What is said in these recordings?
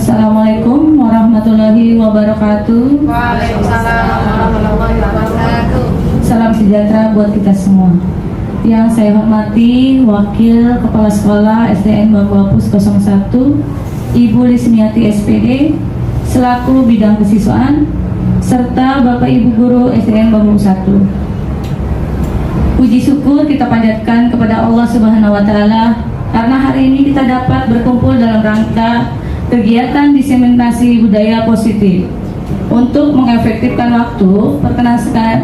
Assalamualaikum warahmatullahi wabarakatuh. Waalaikumsalam warahmatullahi wabarakatuh. Salam sejahtera buat kita semua. Yang saya hormati Wakil Kepala Sekolah SDN Bambu Apus 01 Ibu Lismiati SPD selaku bidang kesiswaan, serta Bapak Ibu Guru SDN Bambu 1. Puji syukur kita panjatkan kepada Allah Subhanahu wa Ta'ala karena hari ini kita dapat berkumpul dalam rangka kegiatan diseminasi budaya positif. Untuk mengefektifkan waktu,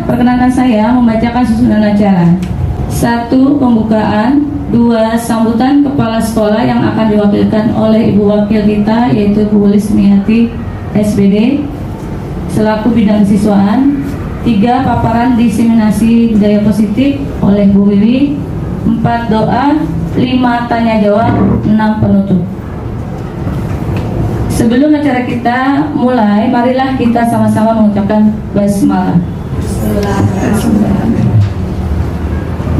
perkenankan saya membacakan susunan acara. 1. Pembukaan. 2. Sambutan kepala sekolah yang akan diwakilkan oleh Ibu Wakil kita, yaitu Bu Lismiati SPD selaku bidang siswaan. 3. Paparan diseminasi budaya positif oleh Bu Wiwi. 4. Doa. 5. Tanya jawab. 6. Penutup. Sebelum acara kita mulai, marilah kita sama-sama mengucapkan basmalah.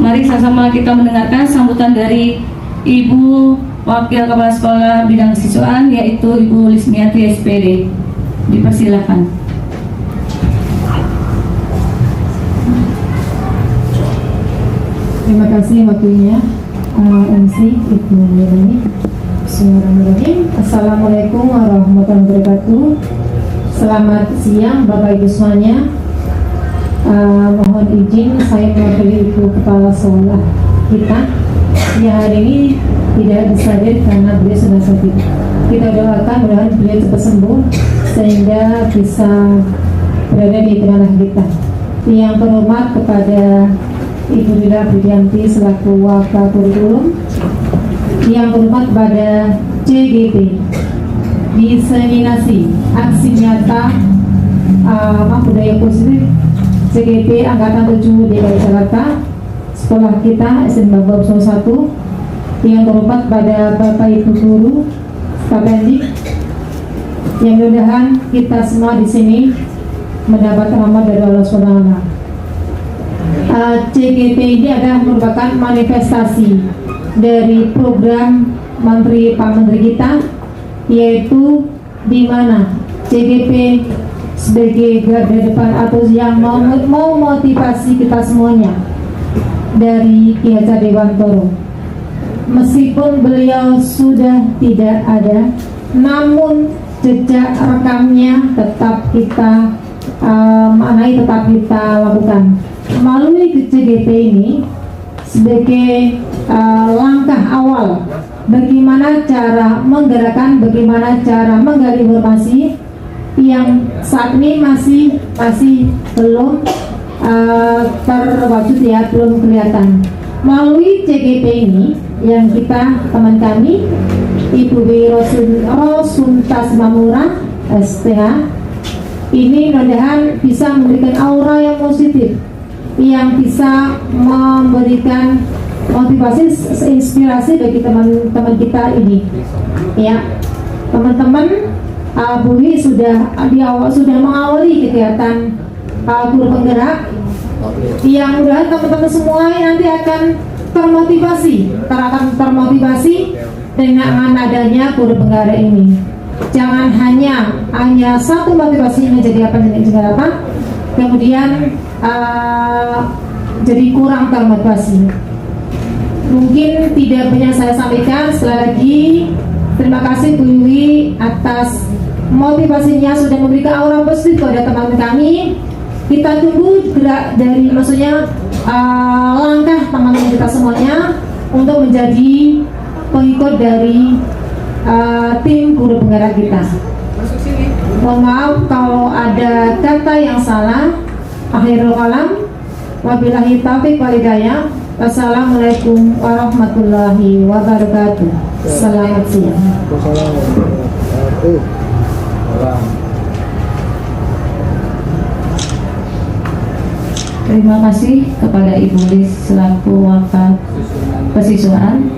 Mari sama-sama kita mendengarkan sambutan dari Ibu Wakil Kepala Sekolah Bidang Kesiswaan, yaitu Ibu Lismiati SPD. Dipersilakan. Terima kasih waktunya MC Ibu Nirani. Bismillahirrahmanirrahim. Assalamualaikum warahmatullahi wabarakatuh. Selamat siang Bapak Ibu semuanya. Mohon izin saya mewakili Ibu Kepala Sekolah kita yang hari ini tidak bisa hadir karena beliau sedang sakit. Kita doakan mudah-mudahan beliau cepat sembuh sehingga bisa berada di tengah kita. Yang terhormat kepada Ibu Lila Budianti selaku Wakil Kurikulum, yang terhormat kepada CGP diseminasi aksi nyata budaya positif CGP Angkatan 7 DKI Jakarta, sekolah kita SDN Bambu Apus 01, yang terhormat pada Bapak Ibu Guru, Kapendik, yang mudah-mudahan kita semua di sini mendapat rahmat dari Allah SWT. CGP ini adalah merupakan manifestasi dari program Pak Menteri kita, yaitu di mana CGP sebagai garda depan atau yang mau motivasi kita semuanya dari Ki Hajar Dewantoro. Meskipun beliau sudah tidak ada, namun jejak rekamnya tetap kita maknai, tetap kita lakukan melalui CGP ini sebagai langkah awal bagaimana cara menggerakkan, bagaimana cara menggali informasi yang saat ini masih belum terwujud, ya, belum kelihatan. Melalui CGP ini yang kita, teman kami Ibu Rosuntas Mamura STH ini mudah-mudahan bisa memberikan aura yang positif, yang bisa memberikan motivasi, inspirasi bagi teman-teman kita ini. Ya, teman-teman, Bumi sudah mengawali kegiatan guru penggerak, yang mudah teman-teman semua nanti akan termotivasi dengan adanya guru penggerak ini. Jangan hanya satu motivasi menjadi apa, kemudian jadi kurang termotivasi. Mungkin tidak banyak saya sampaikan. Sekali lagi terima kasih Bu Yui atas motivasinya, sudah memberikan aura positif kepada teman-teman kami. Kita tunggu gerak dari, maksudnya langkah teman-teman kita semuanya untuk menjadi pengikut dari tim guru penggerak kita. Mohon maaf kalau ada kata yang salah. Akhirul kalam, wabillahi taufiq wal hidayah. Wassalamualaikum warahmatullahi wabarakatuh. Selamat siang. Terima kasih kepada Ibu Lis selaku Wakil Kesiswaan.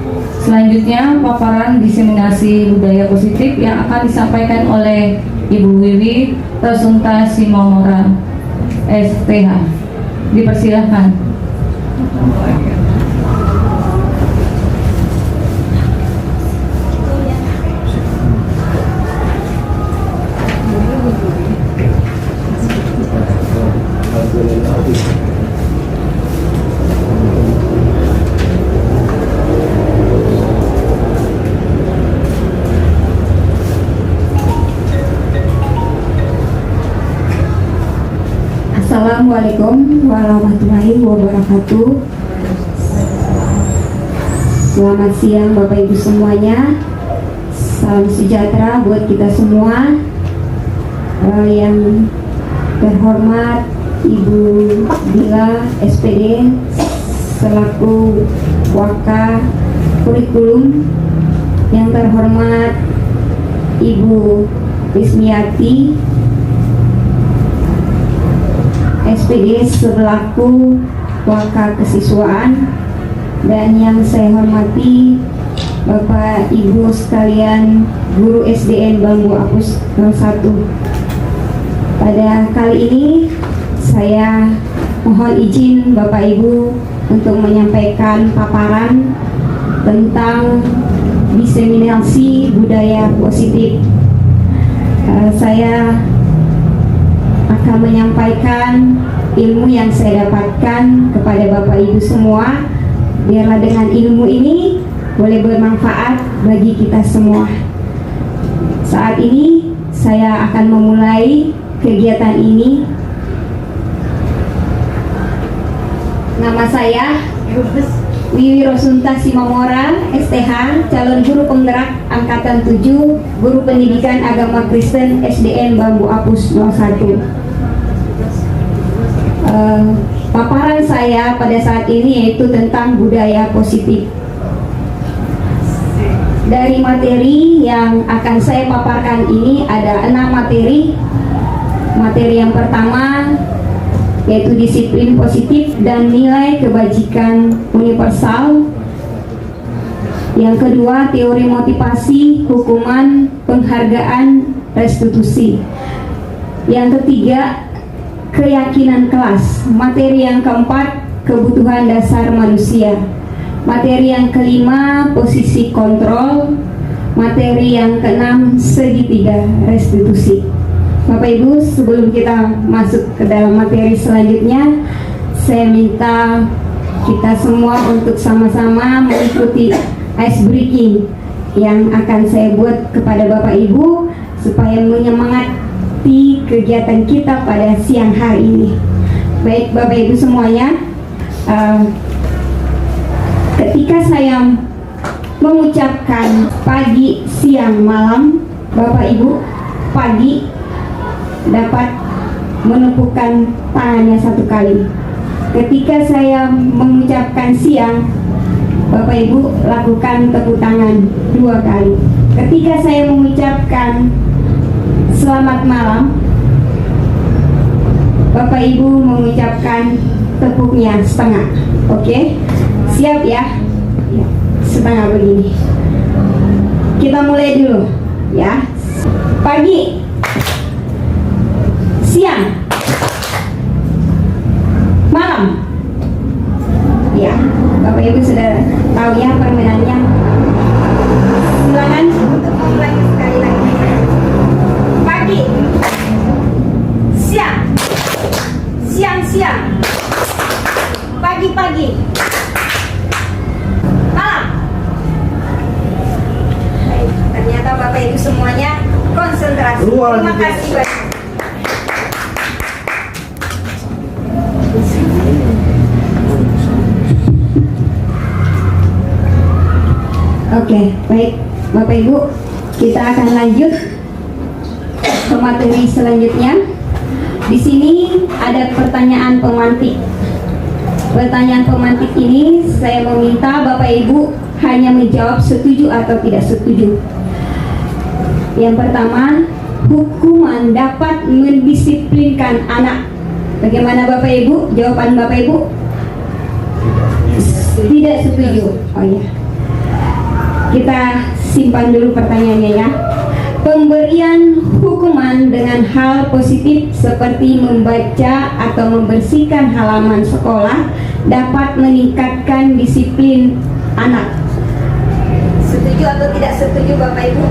Selanjutnya paparan diseminasi budaya positif yang akan disampaikan oleh Ibu Wiwi Rosuntas Simomora STH. Dipersilahkan. Assalamualaikum warahmatullahi wabarakatuh. Selamat siang Bapak Ibu semuanya. Salam sejahtera buat kita semua. Yang terhormat Ibu Dila SPD selaku Waka Kurikulum, yang terhormat Ibu Rismiati SPD selaku Waka Kesiswaan, dan yang saya hormati Bapak Ibu sekalian guru SDN Bambu Apus 01. Pada kali ini saya mohon izin Bapak Ibu untuk menyampaikan paparan tentang diseminasi budaya positif. Saya akan menyampaikan ilmu yang saya dapatkan kepada Bapak Ibu semua. Biarlah dengan ilmu ini boleh bermanfaat bagi kita semua. Saat ini saya akan memulai kegiatan ini. Nama saya Wiwi Rosunta Simamora, STH, calon guru penggerak Angkatan 7, guru pendidikan agama Kristen SDN Bambu Apus 01. Paparan saya pada saat ini yaitu tentang budaya positif. Dari materi yang akan saya paparkan ini ada 6 materi. Materi yang pertama yaitu disiplin positif dan nilai kebajikan universal. Yang kedua, teori motivasi, hukuman, penghargaan, restitusi. Yang ketiga, keyakinan kelas. Materi yang keempat, kebutuhan dasar manusia. Materi yang kelima, posisi kontrol. Materi yang keenam, segitiga restitusi. Bapak Ibu, sebelum kita masuk ke dalam materi selanjutnya, saya minta kita semua untuk sama-sama mengikuti ice breaking yang akan saya buat kepada Bapak Ibu supaya menyemangati kegiatan kita pada siang hari ini. Baik Bapak Ibu semuanya, ketika saya mengucapkan pagi, siang, malam, Bapak Ibu pagi dapat menepukkan tangannya 1 kali. Ketika saya mengucapkan siang, Bapak Ibu lakukan tepuk tangan 2 kali. Ketika saya mengucapkan selamat malam, Bapak Ibu mengucapkan tepuknya setengah. Oke? Siap ya? Ya, setengah begini. Kita mulai dulu ya. Pagi, siang, malam. Ya, Bapak Ibu sudah tahu ya permainannya. Silakan untuk memulai sekali lagi. Pagi, siang, siang-siang, pagi-pagi, malam. Baik, ternyata Bapak Ibu semuanya konsentrasi. Terima kasih banyak. Oke, baik Bapak Ibu, kita akan lanjut ke materi selanjutnya. Di sini ada pertanyaan pemantik. Pertanyaan pemantik ini saya meminta Bapak Ibu hanya menjawab setuju atau tidak setuju. Yang pertama, hukuman dapat mendisiplinkan anak. Bagaimana Bapak Ibu? Jawaban Bapak Ibu? Tidak setuju. Oh ya. Kita simpan dulu pertanyaannya ya. Pemberian hukuman dengan hal positif seperti membaca atau membersihkan halaman sekolah dapat meningkatkan disiplin anak. Setuju atau tidak setuju Bapak Ibu?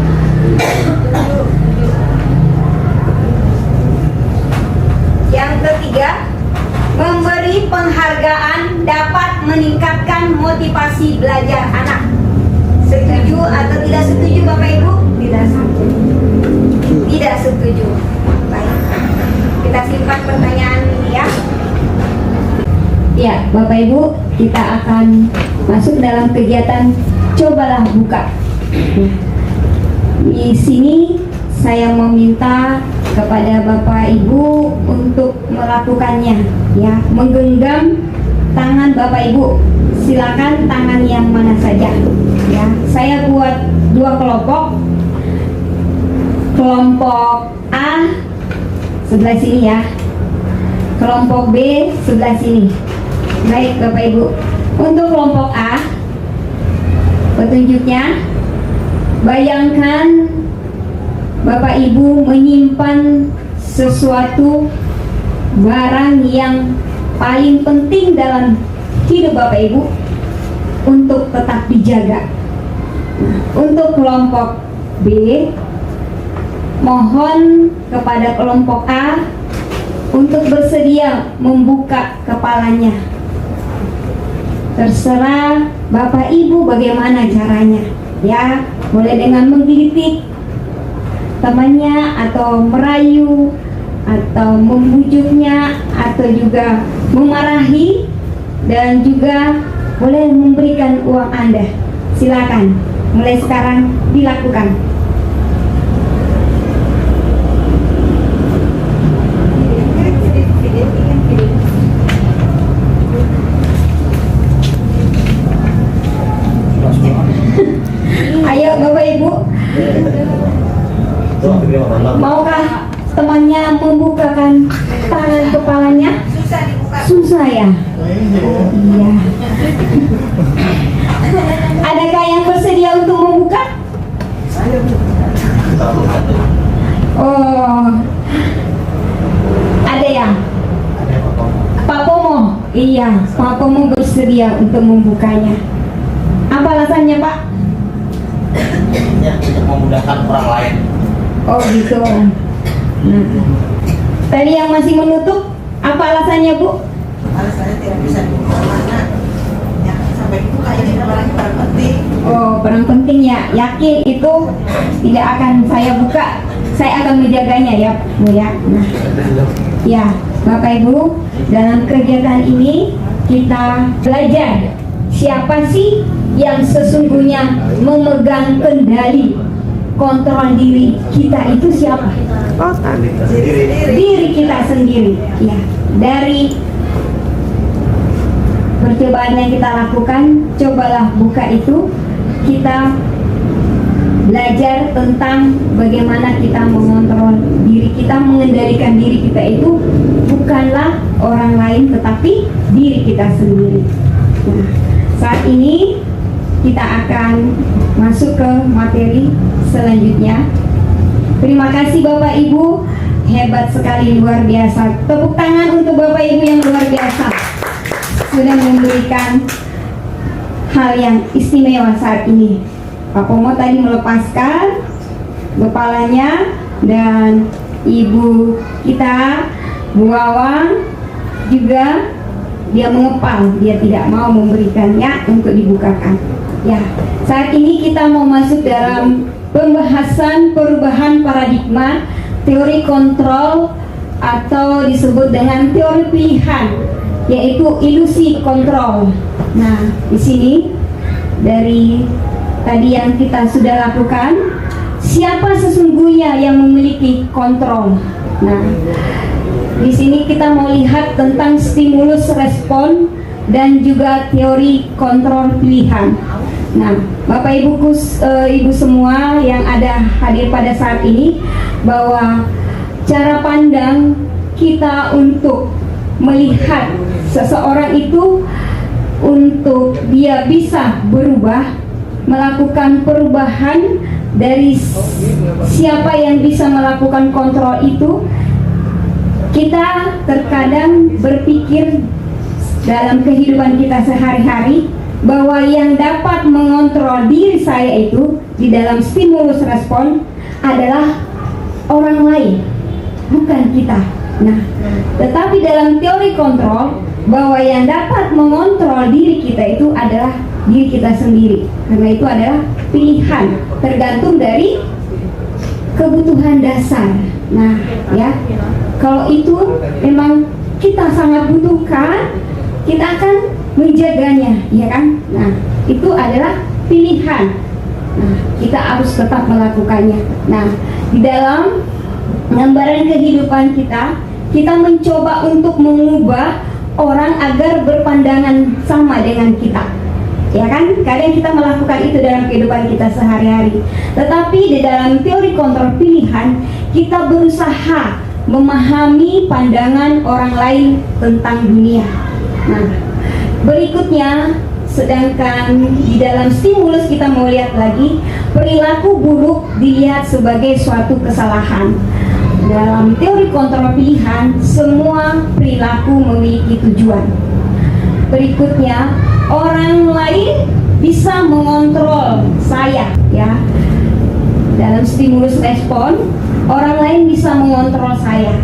Yang ketiga, memberi penghargaan dapat meningkatkan motivasi belajar anak. Setuju atau tidak setuju Bapak Ibu? Tidak setuju. Tidak setuju. Baik. Kita simpan pertanyaan ini ya. Bapak Ibu, kita akan masuk dalam kegiatan cobalah buka. Di sini saya meminta kepada Bapak Ibu untuk melakukannya, ya, menggenggam tangan Bapak Ibu. Silakan tangan yang mana saja, ya. Saya buat 2 kelompok. Kelompok A sebelah sini, ya. Kelompok B sebelah sini. Baik Bapak Ibu. Untuk kelompok A, petunjuknya, bayangkan Bapak Ibu menyimpan sesuatu barang yang paling penting dalam hidup Bapak Ibu untuk tetap dijaga. Untuk kelompok B, mohon kepada kelompok A untuk bersedia membuka kepalanya. Terserah Bapak Ibu bagaimana caranya, ya. Boleh dengan menggelitik temannya, atau merayu, atau membujuknya, atau juga memarahi, dan juga boleh memberikan uang Anda. Silakan, mulai sekarang dilakukan. Ayo Bapak Ibu, maukah temannya membukakan tangan kepalanya? Susah ya? Iya. Adakah yang bersedia untuk membuka? Oh, ada ya? Pak Pomo? Iya, Pak Pomo bersedia untuk membukanya. Apa alasannya Pak? Ya, untuk memudahkan orang lain. Oh gitu. Nah, tadi yang masih menutup, apa alasannya Bu? Alasannya tidak bisa dibuka mana. Ya, sampai dibuka ini barangnya barang penting. Oh, barang penting ya. Yakin itu tidak akan saya buka. Saya akan menjaganya ya Bu ya. Nah, ya Bapak Ibu, dalam kegiatan ini kita belajar siapa sih yang sesungguhnya memegang kendali kontrol diri kita itu siapa? Diri kita sendiri, ya. Dari percobaan yang kita lakukan, cobalah buka itu, kita belajar tentang bagaimana kita mengontrol diri kita, mengendalikan diri kita itu bukanlah orang lain tetapi diri kita sendiri. Nah, saat ini kita akan masuk ke materi selanjutnya. Terima kasih Bapak Ibu, hebat sekali, luar biasa. Tepuk tangan untuk Bapak Ibu yang luar biasa, sudah memberikan hal yang istimewa saat ini. Pak Pomo tadi melepaskan kepalanya, dan Ibu kita Bu Wawang juga dia mengepal, dia tidak mau memberikannya untuk dibukakan. Ya, saat ini kita mau masuk dalam pembahasan perubahan paradigma teori kontrol, atau disebut dengan teori pilihan, yaitu ilusi kontrol. Nah, di sini dari tadi yang kita sudah lakukan, siapa sesungguhnya yang memiliki kontrol. Nah, di sini kita mau lihat tentang stimulus respon dan juga teori kontrol pilihan. Nah, Bapak Ibu semua yang ada hadir pada saat ini, bahwa cara pandang kita untuk melihat seseorang itu untuk dia bisa berubah, melakukan perubahan dari siapa yang bisa melakukan kontrol itu, kita terkadang berpikir dalam kehidupan kita sehari-hari bahwa yang dapat mengontrol diri saya itu di dalam stimulus respon adalah orang lain, bukan kita. Nah, tetapi dalam teori kontrol, bahwa yang dapat mengontrol diri kita itu adalah diri kita sendiri. Karena itu adalah pilihan, tergantung dari kebutuhan dasar. Nah, ya, kalau itu memang kita sangat butuhkan, kita akan menjaganya, ya kan? Nah, itu adalah pilihan. Nah, kita harus tetap melakukannya. Nah, di dalam gambaran kehidupan kita, kita mencoba untuk mengubah orang agar berpandangan sama dengan kita. Ya kan? Kadang kita melakukan itu dalam kehidupan kita sehari-hari. Tetapi di dalam teori kontrol pilihan, kita berusaha memahami pandangan orang lain tentang dunia. Nah, berikutnya, sedangkan di dalam stimulus kita mau lihat lagi, perilaku buruk dilihat sebagai suatu kesalahan. Dalam teori kontrol pilihan, semua perilaku memiliki tujuan. Berikutnya, orang lain bisa mengontrol saya, ya. Dalam stimulus respon, orang lain bisa mengontrol saya.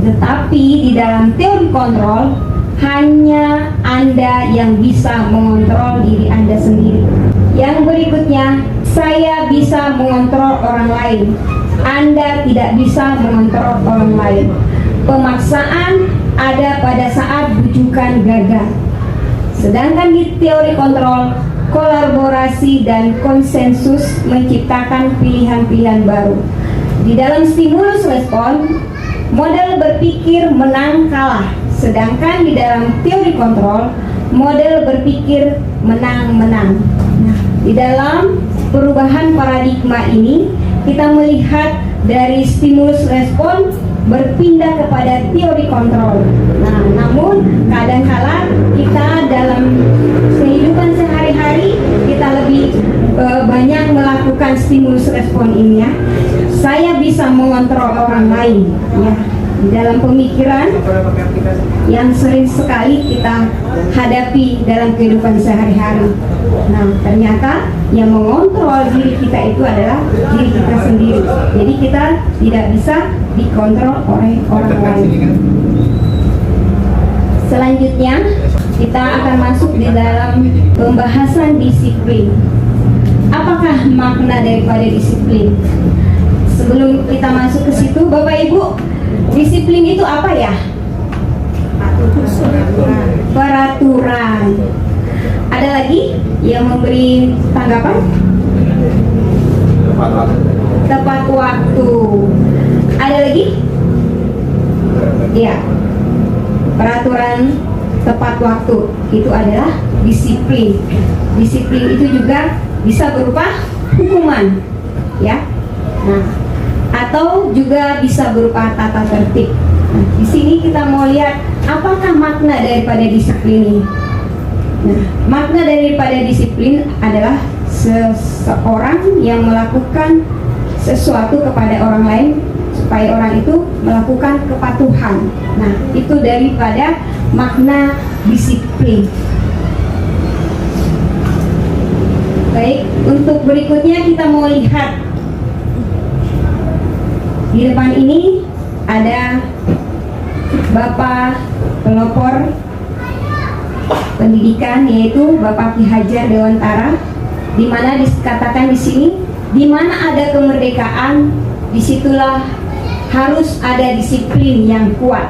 Tetapi di dalam teori kontrol, hanya Anda yang bisa mengontrol diri Anda sendiri. Yang berikutnya, saya bisa mengontrol orang lain. Anda tidak bisa mengontrol orang lain. Pemaksaan ada pada saat bujukan gagal. Sedangkan di teori kontrol, kolaborasi dan konsensus menciptakan pilihan-pilihan baru. Di dalam stimulus respon, model berpikir menang kalah. Sedangkan di dalam teori kontrol, model berpikir menang-menang. Nah, di dalam perubahan paradigma ini, kita melihat dari stimulus respon berpindah kepada teori kontrol. Nah, namun kadangkala kita dalam kehidupan sehari-hari kita lebih banyak melakukan stimulus respon ini, ya. Saya bisa mengontrol orang lain, ya. Di dalam pemikiran yang sering sekali kita hadapi dalam kehidupan sehari-hari. Nah, ternyata yang mengontrol diri kita itu adalah diri kita sendiri. Jadi kita tidak bisa dikontrol oleh orang lain. Selanjutnya, kita akan masuk di dalam pembahasan disiplin. Apakah makna daripada disiplin? Sebelum kita masuk ke situ, Bapak Ibu, disiplin itu apa ya? Peraturan. Ada lagi yang memberi tanggapan? Tepat waktu. Ada lagi? Ya. Peraturan tepat waktu itu adalah disiplin. Disiplin itu juga bisa berupa hukuman, ya. Nah, atau juga bisa berupa tata tertib. Nah, di sini kita mau lihat apakah makna daripada disiplin ini. Nah, makna daripada disiplin adalah seseorang yang melakukan sesuatu kepada orang lain supaya orang itu melakukan kepatuhan. Nah, itu daripada makna disiplin. Baik, untuk berikutnya kita mau lihat di depan ini ada Bapak pelopor pendidikan, yaitu Bapak Ki Hajar Dewantara, di mana dikatakan di sini, di mana ada kemerdekaan, disitulah harus ada disiplin yang kuat.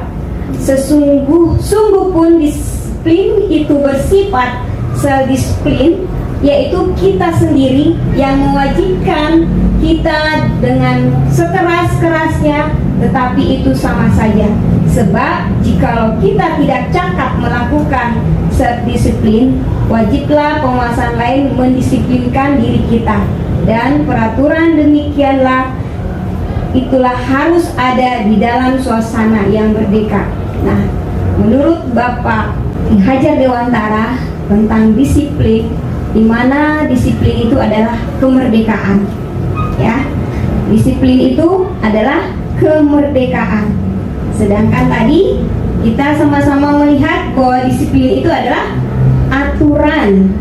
Sungguh pun disiplin itu bersifat self-disiplin, yaitu kita sendiri yang mewajibkan kita dengan sekeras-kerasnya, tetapi itu sama saja. Sebab jikalau kita tidak cakap melakukan self-disiplin, wajiblah penguasa lain mendisiplinkan diri kita. Dan peraturan demikianlah, itulah harus ada di dalam suasana yang merdeka. Nah, menurut Bapak Ki Hajar Dewantara tentang disiplin, di mana disiplin itu adalah kemerdekaan, ya. Disiplin itu adalah kemerdekaan. Sedangkan tadi kita sama-sama melihat bahwa disiplin itu adalah aturan,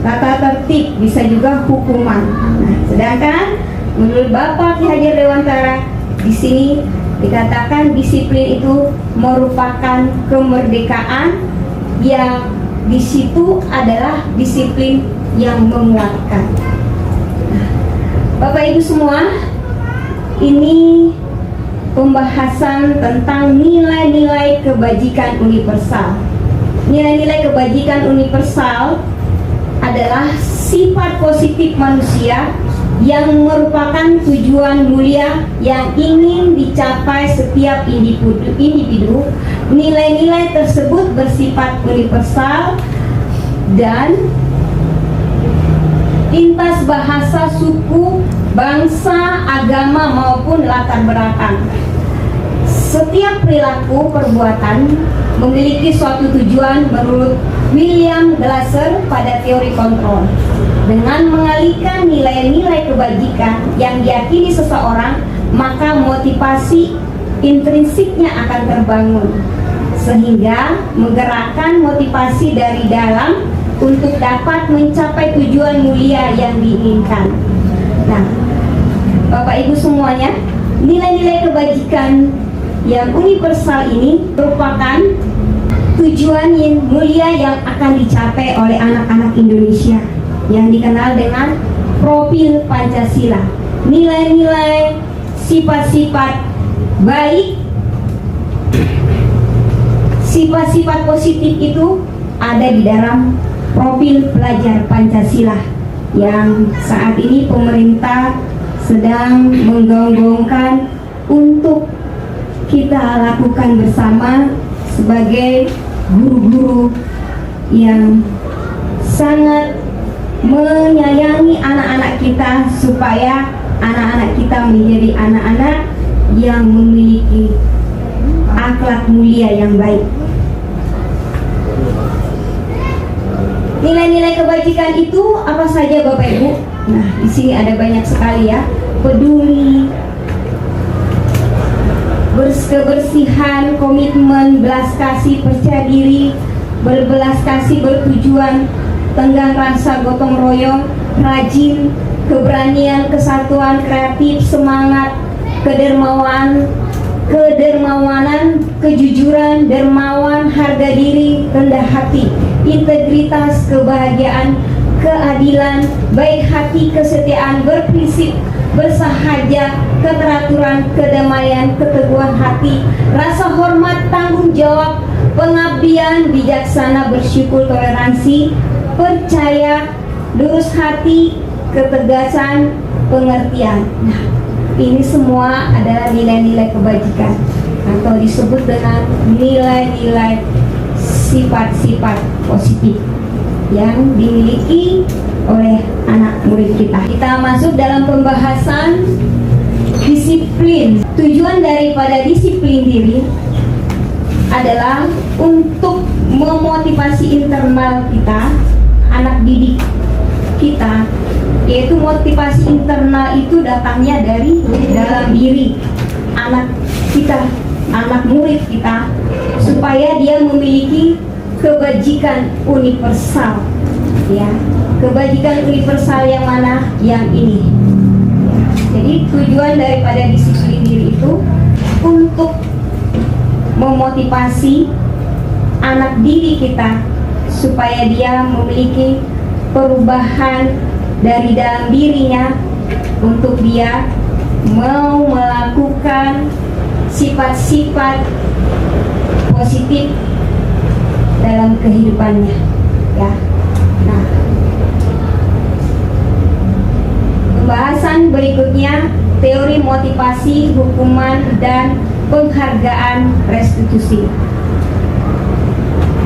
tata tertib, bisa juga hukuman. Nah, sedangkan menurut Bapak Ki Hajar Dewantara, di sini dikatakan disiplin itu merupakan kemerdekaan yang di situ adalah disiplin yang menguatkan. Nah, Bapak Ibu semua, ini pembahasan tentang nilai-nilai kebajikan universal. Nilai-nilai kebajikan universal adalah sifat positif manusia yang merupakan tujuan mulia yang ingin dicapai setiap individu. Nilai-nilai tersebut bersifat universal dan lintas bahasa, suku, bangsa, agama maupun latar belakang. Setiap perilaku perbuatan memiliki suatu tujuan menurut William Glasser pada teori kontrol. Dengan mengalihkan nilai-nilai kebajikan yang diyakini seseorang, maka motivasi intrinsiknya akan terbangun, sehingga menggerakkan motivasi dari dalam untuk dapat mencapai tujuan mulia yang diinginkan. Nah, Bapak Ibu semuanya, nilai-nilai kebajikan yang universal ini merupakan tujuan yang mulia yang akan dicapai oleh anak-anak Indonesia yang dikenal dengan profil Pancasila. Nilai-nilai, sifat-sifat baik, sifat-sifat positif itu ada di dalam profil pelajar Pancasila yang saat ini pemerintah sedang menggaung-gaungkan untuk kita lakukan bersama sebagai guru-guru yang sangat menyayangi anak-anak kita supaya anak-anak kita menjadi anak-anak yang memiliki akhlak mulia yang baik. Nilai-nilai kebajikan itu apa saja Bapak Ibu? Nah, di sini ada banyak sekali ya. Peduli, kebersihan, komitmen, belas kasih, percaya diri, berbelas kasih, bertujuan, tenggang rasa, gotong royong, rajin, keberanian, kesatuan, kreatif, semangat, kedermawanan, kejujuran, dermawan, harga diri, rendah hati, integritas, kebahagiaan, keadilan, baik hati, kesetiaan, berprinsip, bersahaja, keteraturan, kedamaian, keteguhan hati, rasa hormat, tanggung jawab, pengabdian, bijaksana, bersyukur, toleransi, percaya, lurus hati, ketegasan, pengertian. Nah, ini semua adalah nilai-nilai kebajikan atau disebut dengan nilai-nilai sifat-sifat positif yang dimiliki oleh anak murid kita. Kita masuk dalam pembahasan disiplin. Tujuan daripada disiplin diri adalah untuk memotivasi internal kita, anak didik kita, yaitu motivasi internal itu datangnya dari dalam diri anak kita, anak murid kita, supaya dia memiliki kebajikan universal, ya. Kebajikan universal yang mana? Yang ini. Jadi tujuan daripada disiplin diri itu untuk memotivasi anak didik kita supaya dia memiliki perubahan dari dalam dirinya untuk dia mau melakukan sifat-sifat positif dalam kehidupannya, ya. Nah, pembahasan berikutnya teori motivasi, hukuman, dan penghargaan restitusi.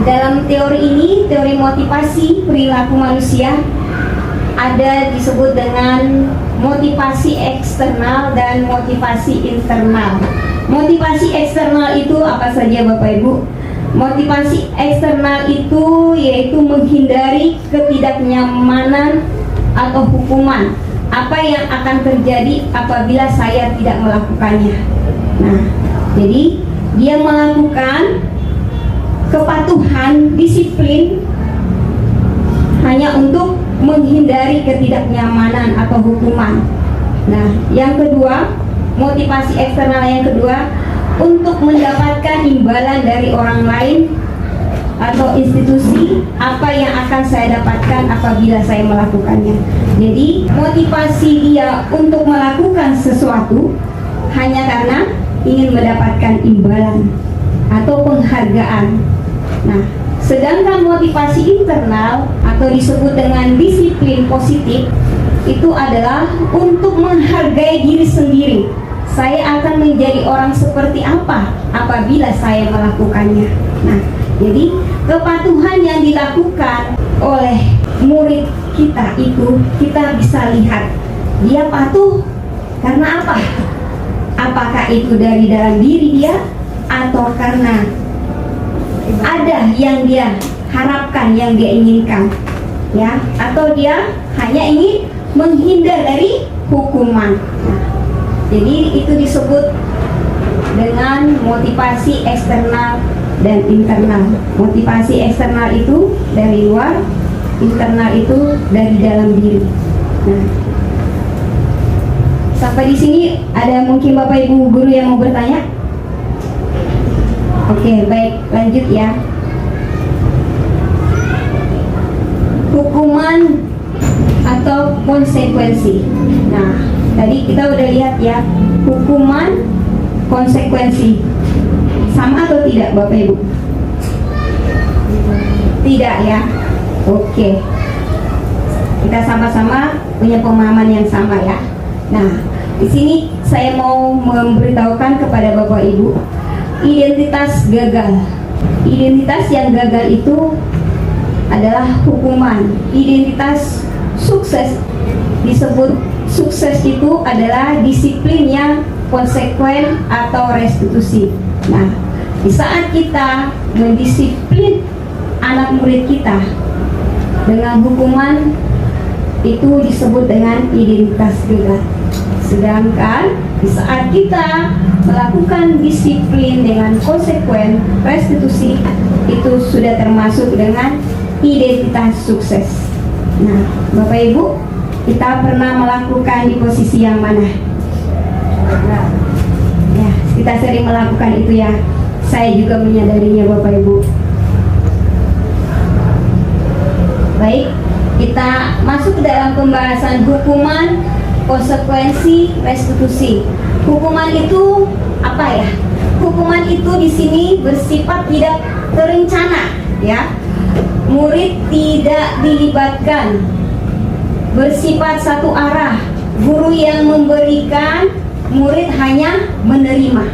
Dalam teori ini, teori motivasi perilaku manusia, ada disebut dengan motivasi eksternal dan motivasi internal. Motivasi eksternal itu apa saja Bapak Ibu? Motivasi eksternal itu yaitu menghindari ketidaknyamanan atau hukuman. Apa yang akan terjadi apabila saya tidak melakukannya. Nah, jadi dia melakukan kepatuhan, disiplin hanya untuk menghindari ketidaknyamanan atau hukuman. Nah, yang kedua, motivasi eksternal yang kedua, untuk mendapatkan imbalan dari orang lain atau institusi apa yang akan saya dapatkan apabila saya melakukannya. Jadi motivasi dia untuk melakukan sesuatu hanya karena ingin mendapatkan imbalan atau penghargaan. Nah, Sedangkan motivasi internal atau disebut dengan disiplin positif itu adalah untuk menghargai diri sendiri. Saya akan menjadi orang seperti apa apabila saya melakukannya. Nah, jadi kepatuhan yang dilakukan oleh murid kita itu kita bisa lihat dia patuh karena apa? Apakah itu dari dalam diri dia atau karena ada yang dia harapkan, yang dia inginkan, ya? Atau dia hanya ingin menghindar dari hukuman. Nah, jadi itu disebut dengan motivasi eksternal dan internal. Motivasi eksternal itu dari luar, internal itu dari dalam diri. Nah, sampai di sini ada mungkin Bapak Ibu guru yang mau bertanya? Oke, baik, lanjut ya. Hukuman atau konsekuensi. Nah, tadi kita udah lihat ya, hukuman, konsekuensi. Sama atau tidak Bapak Ibu? Tidak ya. Oke. Kita sama-sama punya pemahaman yang sama ya. Nah, di sini saya mau memberitahukan kepada Bapak Ibu identitas gagal. Identitas yang gagal itu adalah hukuman. Identitas sukses disebut sukses itu adalah disiplin yang konsekuen atau restitusi. Nah, di saat kita mendisiplin anak murid kita dengan hukuman itu disebut dengan identitas gagal. Sedangkan di saat kita melakukan disiplin dengan konsekuen restitusi itu sudah termasuk dengan identitas sukses. Nah, Bapak Ibu, kita pernah melakukan di posisi yang mana? Ya, kita sering melakukan itu ya. Saya juga menyadarinya Bapak Ibu. Baik, kita masuk ke dalam pembahasan hukuman, konsekuensi, restitusi. Hukuman itu apa ya? Hukuman itu di sini bersifat tidak terencana, ya. Murid tidak dilibatkan, bersifat satu arah. Guru yang memberikan, murid hanya menerima.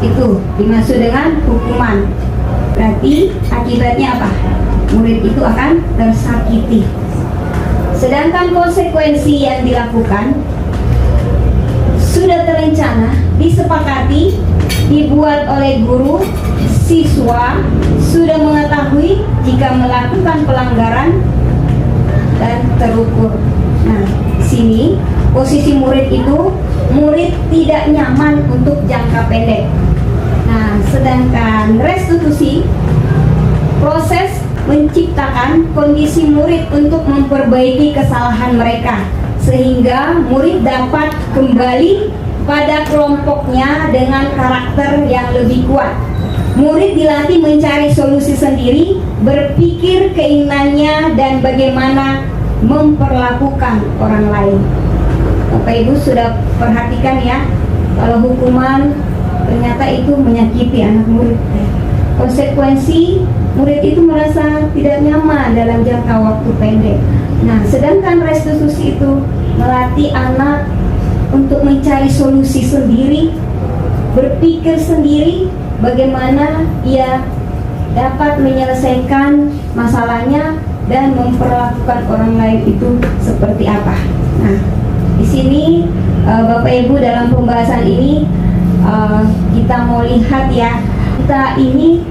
Itu dimaksud dengan hukuman. Berarti akibatnya apa? Murid itu akan tersakiti. Sedangkan konsekuensi yang dilakukan sudah terencana, disepakati, dibuat oleh guru, siswa sudah mengetahui jika melakukan pelanggaran dan terukur. Nah, di sini posisi murid itu, murid tidak nyaman untuk jangka pendek. Nah, sedangkan restitusi, proses menciptakan kondisi murid untuk memperbaiki kesalahan mereka sehingga murid dapat kembali pada kelompoknya dengan karakter yang lebih kuat. Murid dilatih mencari solusi sendiri, berpikir keinginannya dan bagaimana memperlakukan orang lain. Bapak Ibu sudah perhatikan ya, kalau hukuman ternyata itu menyakiti anak murid. Konsekuensi, murid itu merasa tidak nyaman dalam jangka waktu pendek. Nah, sedangkan restitusi itu melatih anak untuk mencari solusi sendiri, berpikir sendiri bagaimana ia dapat menyelesaikan masalahnya dan memperlakukan orang lain itu seperti apa. Nah, di sini Bapak Ibu dalam pembahasan ini kita mau lihat ya, kita ini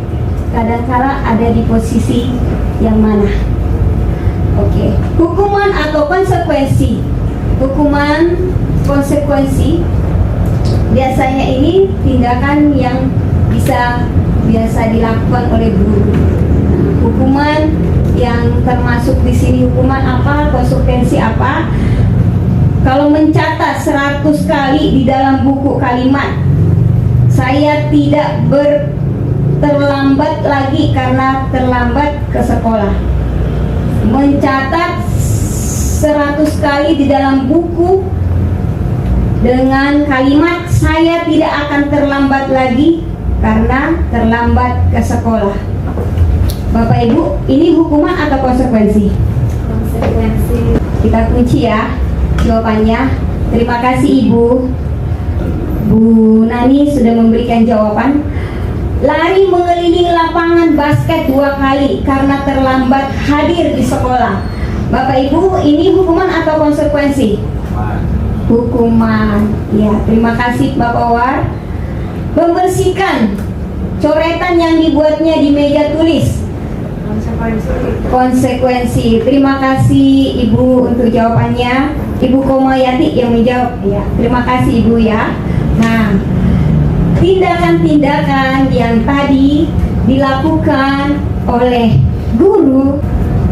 kadang-kala ada di posisi yang mana. Oke, hukuman atau konsekuensi. Hukuman, konsekuensi biasanya ini tindakan yang biasa dilakukan oleh guru. Hukuman yang termasuk di sini hukuman apa, konsekuensi apa? Kalau mencatat 100 kali di dalam buku kalimat, saya tidak terlambat lagi karena terlambat ke sekolah. Mencatat 100 kali di dalam buku dengan kalimat saya tidak akan terlambat lagi karena terlambat ke sekolah. Bapak Ibu, ini hukuman atau konsekuensi? Konsekuensi. Kita kunci ya jawabannya. Terima kasih Ibu. Bu Nani sudah memberikan jawaban. Lari mengelilingi lapangan basket 2 kali karena terlambat hadir di sekolah. Bapak Ibu, ini hukuman atau konsekuensi? Hukuman. Ya, terima kasih Bapak War. Membersihkan coretan yang dibuatnya di meja tulis. Konsekuensi. Terima kasih Ibu untuk jawabannya. Ibu Komayati yang menjawab. Ya, terima kasih Ibu ya. Nah, tindakan-tindakan yang tadi dilakukan oleh guru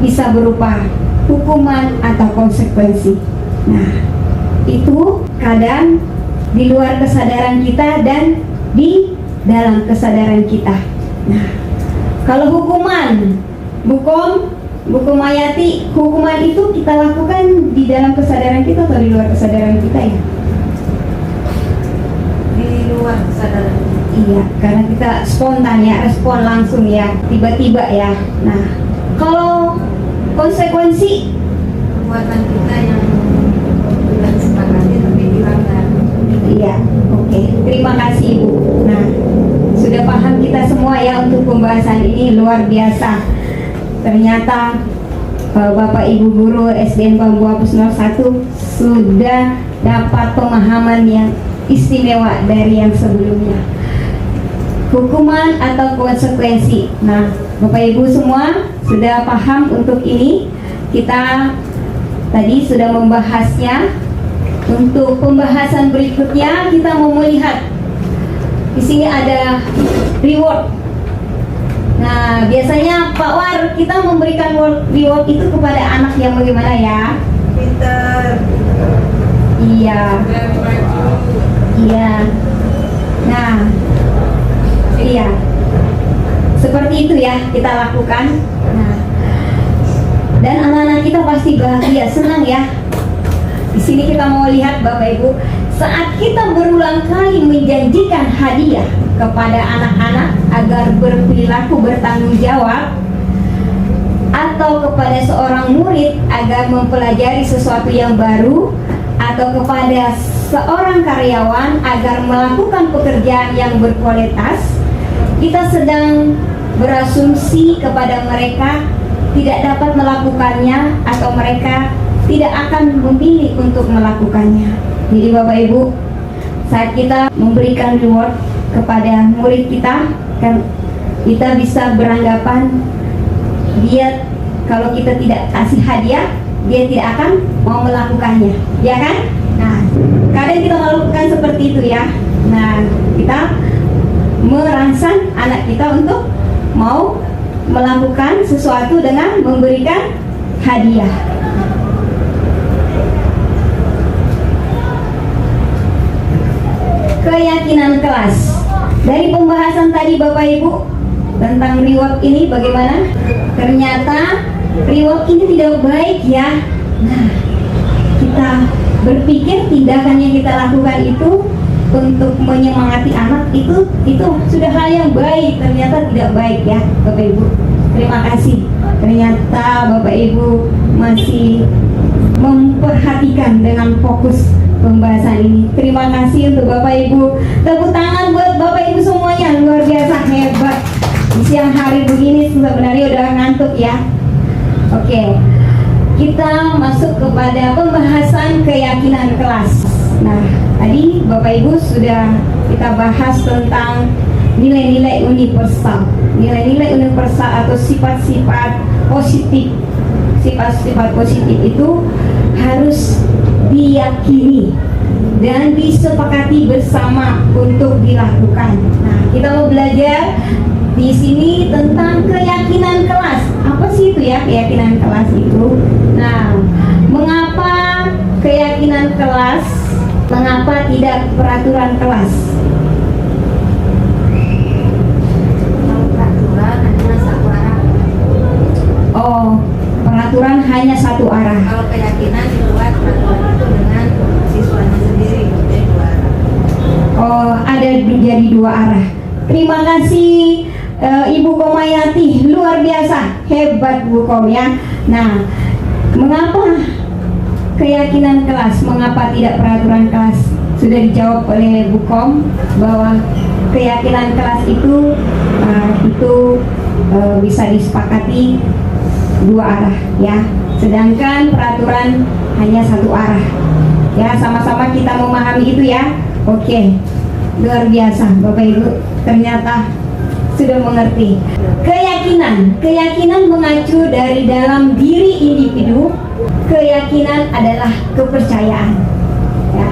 bisa berupa hukuman atau konsekuensi. Nah, itu kadang di luar kesadaran kita dan di dalam kesadaran kita. Nah, kalau hukuman, Bu Komayati, hukuman itu kita lakukan di dalam kesadaran kita atau di luar kesadaran kita ya? Di luar kesadaran. Iya, karena kita spontan ya, respon langsung ya, tiba-tiba ya. Nah, kalau konsekuensi Perbuatan kita yang tidak disepakati tapi dilanggar. iya, oke. Terima kasih Ibu. Nah, sudah paham kita semua ya untuk pembahasan ini luar biasa. Ternyata Bapak Ibu guru SDN Bambu Apus 01 sudah dapat pemahaman yang istimewa dari yang sebelumnya. Hukuman atau konsekuensi. Nah, Bapak Ibu semua sudah paham untuk ini. Kita tadi sudah membahasnya. Untuk pembahasan berikutnya kita mau melihat di sini ada reward. Nah, biasanya Pak War kita memberikan reward itu kepada anak yang bagaimana ya? Pintar. Iya. Iya. Nah, iya. Seperti itu ya kita lakukan. Nah, dan anak-anak kita pasti bahagia, senang ya. Di sini kita mau lihat Bapak Ibu, saat kita berulang kali menjanjikan hadiah kepada anak-anak agar berperilaku bertanggung jawab, atau kepada seorang murid agar mempelajari sesuatu yang baru, atau kepada seorang karyawan agar melakukan pekerjaan yang berkualitas, kita sedang berasumsi kepada mereka tidak dapat melakukannya atau mereka tidak akan memilih untuk melakukannya. Jadi Bapak Ibu, saat kita memberikan reward kepada murid kita, kan kita bisa beranggapan dia kalau kita tidak kasih hadiah, dia tidak akan mau melakukannya, ya kan? Nah, kadang kita melakukan seperti itu ya. Nah, kita merangsang anak kita untuk mau melakukan sesuatu dengan memberikan hadiah. Keyakinan kelas. Dari pembahasan tadi Bapak Ibu tentang reward ini bagaimana? Ternyata reward ini tidak baik ya. Nah, kita berpikir tindakan yang kita lakukan itu untuk menyemangati anak itu sudah hal yang baik, ternyata tidak baik ya Bapak Ibu. Terima kasih. Ternyata Bapak Ibu masih memperhatikan dengan fokus pembahasan ini. Terima kasih untuk Bapak Ibu. Tepuk tangan buat Bapak Ibu semuanya, luar biasa hebat. Di siang hari begini sebenarnya udah ngantuk ya. Oke, kita masuk kepada pembahasan keyakinan kelas. Nah, tadi Bapak Ibu sudah kita bahas tentang nilai-nilai universal. Nilai-nilai universal atau sifat-sifat positif. Sifat-sifat positif itu harus diyakini dan disepakati bersama untuk dilakukan. Nah, kita mau belajar di sini tentang keyakinan kelas. Apa sih itu ya keyakinan kelas itu? Nah, mengapa keyakinan kelas? Mengapa tidak peraturan kelas? Peraturan hanya satu arah. Oh, peraturan hanya satu arah. Kalau keyakinan dibuat peraturan itu dengan siswanya sendiri jadi 2 arah. Oh, ada jadi 2 arah. Terima kasih Ibu Komayati, luar biasa, hebat Bu Kom ya. Nah, mengapa keyakinan kelas, mengapa tidak peraturan kelas? Sudah dijawab oleh Bu Kom bahwa keyakinan kelas itu bisa disepakati dua arah ya, sedangkan peraturan hanya satu arah ya. Sama-sama kita memahami itu ya. Oke, luar biasa Bapak Ibu, ternyata sudah mengerti. Keyakinan mengacu dari dalam diri individu. Keyakinan adalah kepercayaan ya.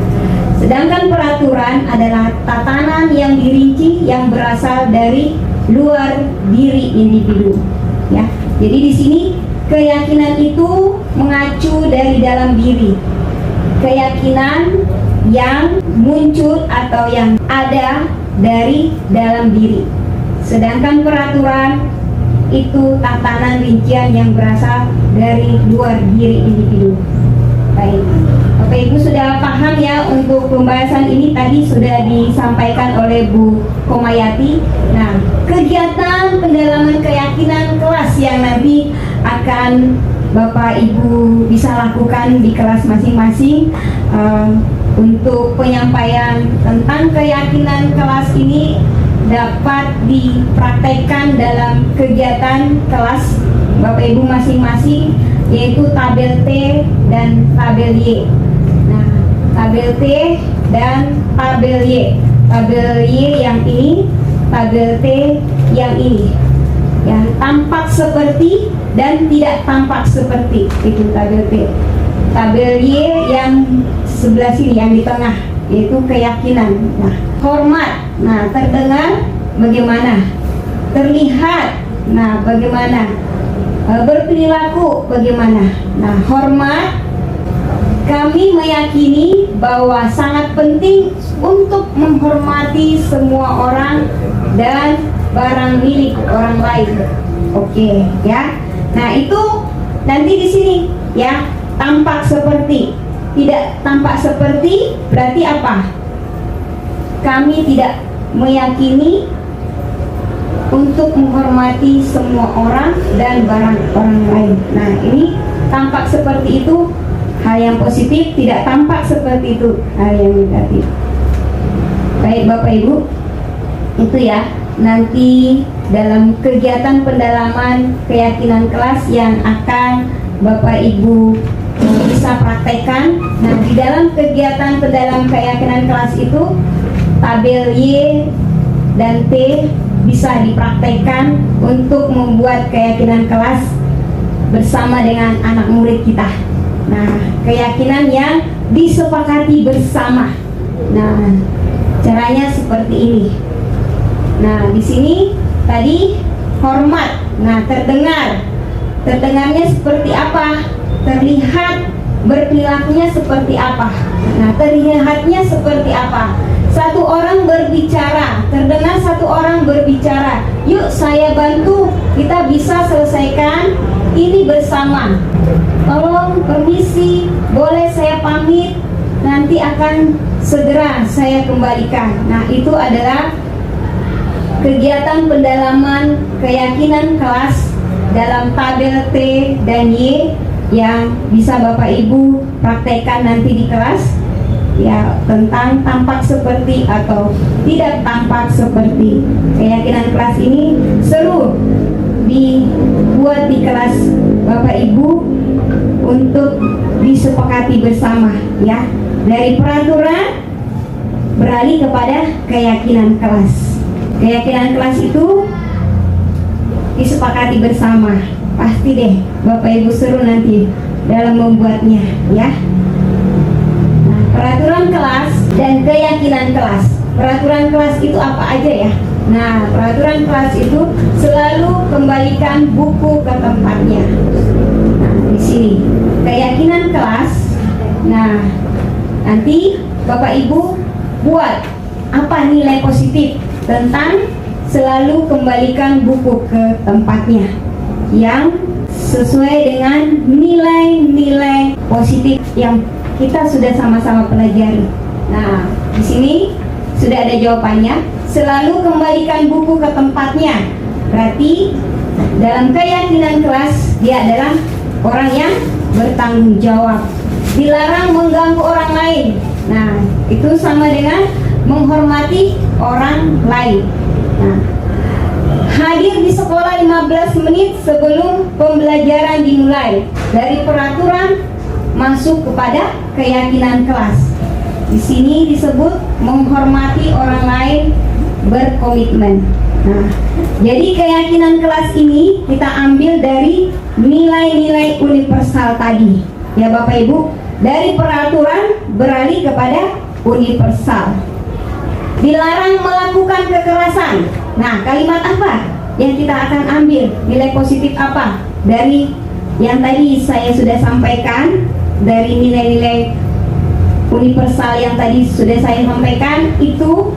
Sedangkan peraturan adalah tatanan yang dirinci yang berasal dari luar diri individu ya. Jadi di sini keyakinan itu mengacu dari dalam diri. Keyakinan yang muncul atau yang ada dari dalam diri. Sedangkan peraturan itu tatanan rincian yang berasal dari luar diri individu. Baik, Bapak Ibu sudah paham ya untuk pembahasan ini, tadi sudah disampaikan oleh Bu Komayati. Nah, kegiatan pendalaman keyakinan kelas yang nanti akan Bapak Ibu bisa lakukan di kelas masing-masing. Untuk penyampaian tentang keyakinan kelas ini dapat dipraktekkan dalam kegiatan kelas Bapak Ibu masing-masing, yaitu tabel T dan tabel Y. Nah, tabel T dan tabel Y. Tabel Y yang ini, tabel T yang ini. Yang tampak seperti dan tidak tampak seperti, itu tabel T. Tabel Y yang sebelah sini, yang di tengah, yaitu keyakinan. Nah, hormat. Nah, terdengar bagaimana? Terlihat. Nah, bagaimana? Berperilaku bagaimana? Nah, hormat. Kami meyakini bahwa sangat penting untuk menghormati semua orang dan barang milik orang lain. Oke, ya. Nah, itu nanti di sini ya, tampak seperti. Tidak tampak seperti berarti apa? Kami tidak meyakini untuk menghormati semua orang dan barang orang lain. Nah, ini tampak seperti itu hal yang positif, tidak tampak seperti itu hal yang negatif. Baik Bapak Ibu, itu ya nanti dalam kegiatan pendalaman keyakinan kelas yang akan Bapak Ibu bisa praktekkan. Nah, di dalam kegiatan pendalaman keyakinan kelas itu tabel Y dan T bisa dipraktekkan untuk membuat keyakinan kelas bersama dengan anak murid kita. Nah, keyakinan yang disepakati bersama. Nah, caranya seperti ini. Nah, di sini tadi hormat. Nah, terdengarnya seperti apa? Terlihat, berperilakunya seperti apa? Nah, terlihatnya seperti apa? Satu orang berbicara, terdengar satu orang berbicara, yuk saya bantu, kita bisa selesaikan ini bersama. Tolong permisi, boleh saya pamit, nanti akan segera saya kembalikan. Nah, itu adalah kegiatan pendalaman keyakinan kelas dalam tabel T dan Y yang bisa Bapak Ibu praktekkan nanti di kelas ya, tentang tampak seperti atau tidak tampak seperti. Keyakinan kelas ini seru dibuat di kelas Bapak Ibu untuk disepakati bersama ya, dari peraturan beralih kepada keyakinan kelas. Keyakinan kelas itu disepakati bersama. Pasti deh Bapak Ibu seru nanti dalam membuatnya ya. Nah, peraturan kelas dan keyakinan kelas. Peraturan kelas itu apa aja ya? Nah, peraturan kelas itu selalu kembalikan buku ke tempatnya. Nah, di sini keyakinan kelas. Nah, nanti Bapak Ibu buat apa nilai positif tentang selalu kembalikan buku ke tempatnya yang sesuai dengan nilai-nilai positif yang kita sudah sama-sama pelajari. Nah, di sini sudah ada jawabannya. Selalu kembalikan buku ke tempatnya. Berarti dalam keyakinan kelas dia adalah orang yang bertanggung jawab. Dilarang mengganggu orang lain. Nah, itu sama dengan menghormati orang lain. Nah, hadir di sekolah 15 menit sebelum pembelajaran dimulai. Dari peraturan masuk kepada keyakinan kelas. Di sini disebut menghormati orang lain, berkomitmen. Nah, jadi keyakinan kelas ini kita ambil dari nilai-nilai universal tadi. Ya Bapak Ibu, dari peraturan beralih kepada universal. Dilarang melakukan kekerasan. Nah, kalimat apa yang kita akan ambil? Nilai positif apa? Dari yang tadi saya sudah sampaikan, dari nilai-nilai universal yang tadi sudah saya sampaikan, itu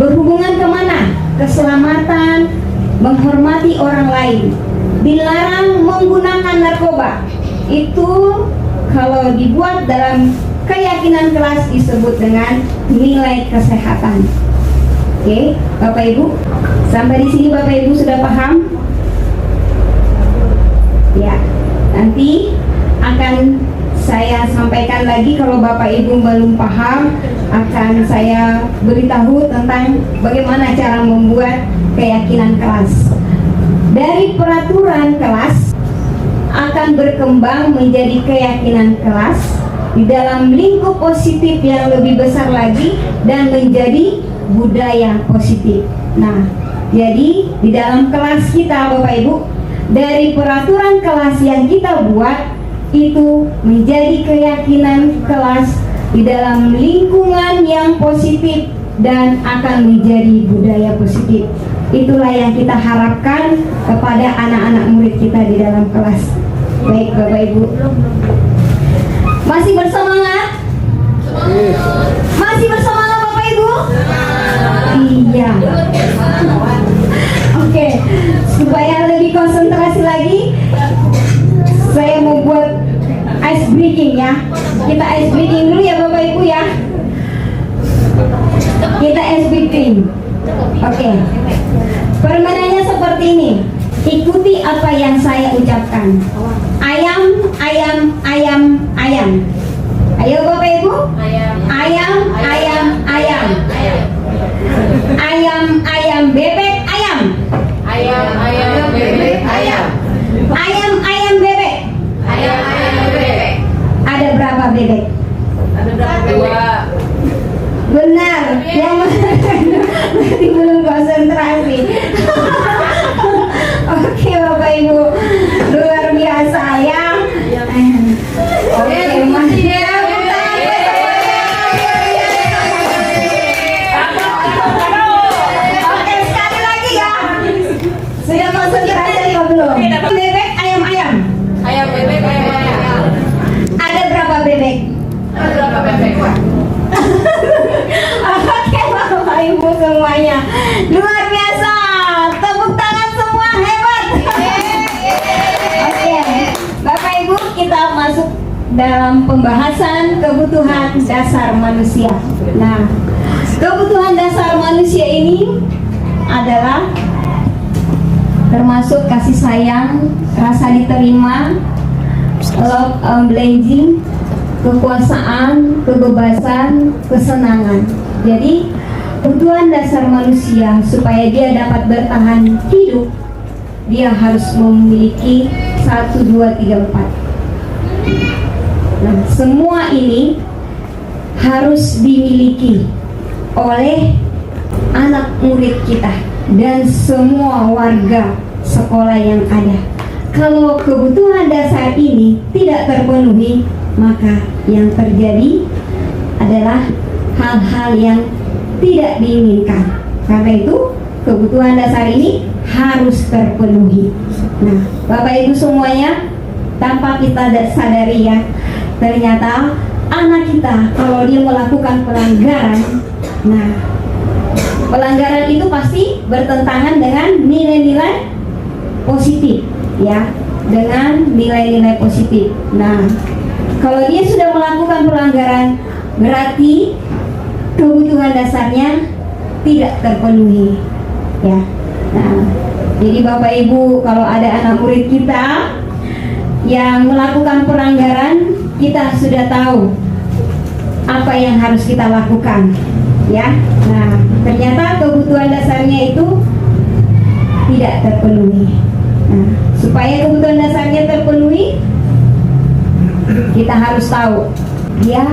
berhubungan kemana? Keselamatan, menghormati orang lain. Dilarang menggunakan narkoba. Itu kalau dibuat dalam keyakinan kelas disebut dengan nilai kesehatan. Oke, Bapak Ibu, sampai di sini Bapak Ibu sudah paham? Ya, nanti akan saya sampaikan lagi. Kalau Bapak Ibu belum paham, akan saya beritahu tentang bagaimana cara membuat keyakinan kelas. Dari peraturan kelas akan berkembang menjadi keyakinan kelas di dalam lingkup positif yang lebih besar lagi dan menjadi budaya positif. Nah, jadi di dalam kelas kita Bapak Ibu, dari peraturan kelas yang kita buat itu menjadi keyakinan kelas di dalam lingkungan yang positif dan akan menjadi budaya positif. Itulah yang kita harapkan kepada anak-anak murid kita di dalam kelas. Baik Bapak Ibu, masih bersemangat? Masih bersemangat Bapak Ibu? Iya. Oke, supaya lebih konsentrasi lagi, saya mau buat ice breaking ya. Kita ice breaking dulu ya Bapak Ibu ya. Kita ice breaking. Oke. Permainannya seperti ini. Ikuti apa yang saya ucapkan. Ayam, ayam, ayam, ayam. Ayo Bapak Ibu. Ayam, ayam, ayam, ayam. Ayam, ayam, bebek, ayam. Ayam, ayam, bebek, ayam. Ayam, ayam, bebek. Ayam, ayam, bebek. Ada berapa bebek? Ada berapa? Dua. Benar. Yang berarti belum konsentrasi. Oke Bapak Ibu, luar biasa ya. Oke, masih Oke, sekali lagi ya. Sudah konsentrasi atau belum? Bebek, ayam, ayam. Ayam, bebek, ayam, ayam. Ada berapa bebek? Ada berapa bebek? Oke Bapak Ibu semuanya, luar biasa. Tepuk tangan semua, hebat. Oke, Bapak Ibu, kita masuk dalam pembahasan kebutuhan dasar manusia. Nah, kebutuhan dasar manusia ini adalah termasuk kasih sayang, rasa diterima, love blending, kekuasaan, kebebasan, kesenangan. Jadi kebutuhan dasar manusia supaya dia dapat bertahan hidup, dia harus memiliki 1, 2, 3, 4. Nah, semua ini harus dimiliki oleh anak murid kita dan semua warga sekolah yang ada. Kalau kebutuhan dasar ini tidak terpenuhi, maka yang terjadi adalah hal-hal yang tidak diinginkan. Karena itu kebutuhan dasar ini harus terpenuhi. Nah, Bapak Ibu semuanya, tanpa kita sadari ya, ternyata anak kita kalau dia melakukan pelanggaran, nah pelanggaran itu pasti bertentangan dengan nilai-nilai positif ya, dengan nilai-nilai positif. Nah, kalau dia sudah melakukan pelanggaran, berarti kebutuhan dasarnya tidak terpenuhi ya. Nah, Jadi Bapak Ibu, kalau ada anak murid kita yang melakukan pelanggaran, kita sudah tahu apa yang harus kita lakukan, ya. Nah, ternyata kebutuhan dasarnya itu tidak terpenuhi. Nah, supaya kebutuhan dasarnya terpenuhi, kita harus tahu dia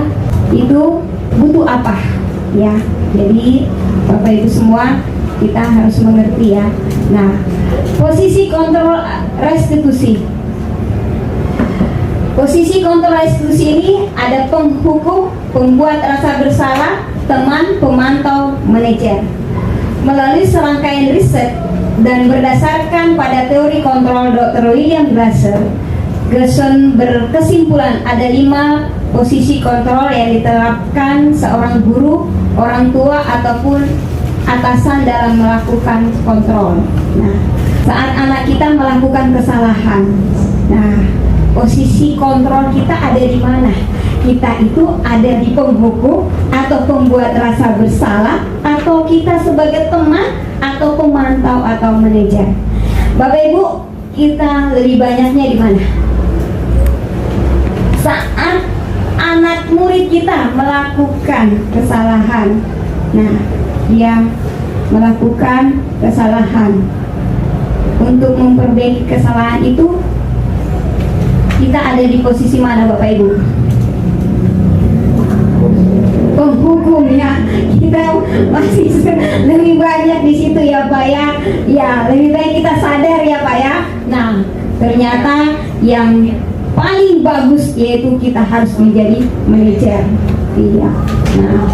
itu butuh apa, ya. Jadi Bapak Ibu semua, kita harus mengerti, ya. Nah, posisi kontrol restitusi. Posisi kontrol restitusi ini ada penghukum, pembuat rasa bersalah, teman, pemantau, manajer. Melalui serangkaian riset dan berdasarkan pada teori kontrol Dr. William Gerson berkesimpulan ada 5 posisi kontrol yang diterapkan seorang guru, orang tua, ataupun atasan dalam melakukan kontrol. Nah, saat anak kita melakukan kesalahan, nah, posisi kontrol kita ada di mana? Kita itu ada di penghukum atau pembuat rasa bersalah, atau kita sebagai teman atau pemantau atau manajer. Bapak Ibu, kita lebih banyaknya di mana? Saat anak murid kita melakukan kesalahan. Nah, dia melakukan kesalahan. Untuk memperbaiki kesalahan itu, kita ada di posisi mana Bapak Ibu? Penghukum, ya. Kita masih lebih banyak di situ, ya Pak, ya. Ya, lebih baik kita sadar, ya Pak, ya. Nah, ternyata yang paling bagus yaitu kita harus menjadi manajer. Iya. Nah,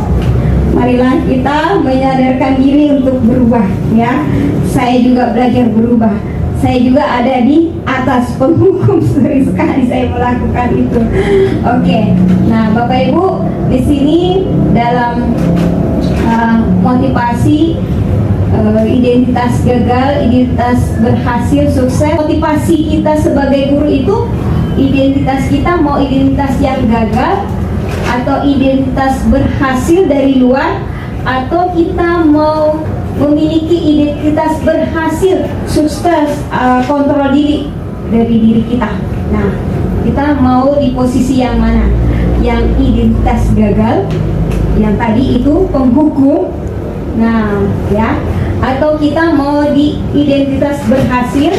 marilah kita menyadarkan diri untuk berubah, ya. Saya juga belajar berubah. Saya juga ada di atas penghukum, sering sekali saya melakukan itu. Oke. Nah, Bapak Ibu, di sini dalam motivasi identitas gagal, identitas berhasil, sukses. Motivasi kita sebagai guru itu, identitas kita mau identitas yang gagal atau identitas berhasil dari luar, atau kita mau memiliki identitas berhasil, sukses, kontrol diri dari diri kita. Nah, kita mau di posisi yang mana? Yang identitas gagal, yang tadi itu penghukum. Nah, ya, atau kita mau di identitas berhasil,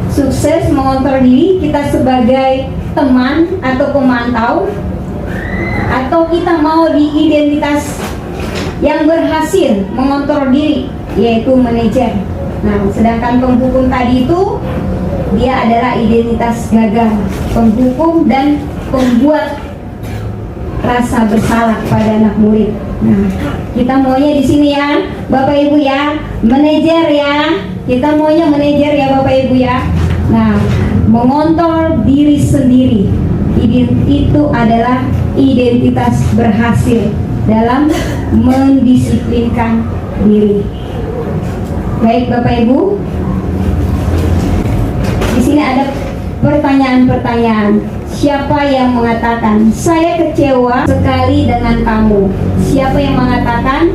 sukses, mengontrol diri, kita sebagai teman atau pemantau, atau kita mau di identitas yang berhasil mengontrol diri, yaitu manajer. Nah, sedangkan penghukum tadi itu dia adalah identitas gagal, penghukum dan pembuat rasa bersalah pada anak murid. Nah, kita maunya di sini, ya Bapak Ibu, ya, manajer, ya. Kita maunya manajer, ya Bapak Ibu, ya. Nah, mengontrol diri sendiri itu adalah identitas berhasil dalam mendisiplinkan diri. Baik Bapak Ibu, di sini ada pertanyaan-pertanyaan. Siapa yang mengatakan saya kecewa sekali dengan kamu? Siapa yang mengatakan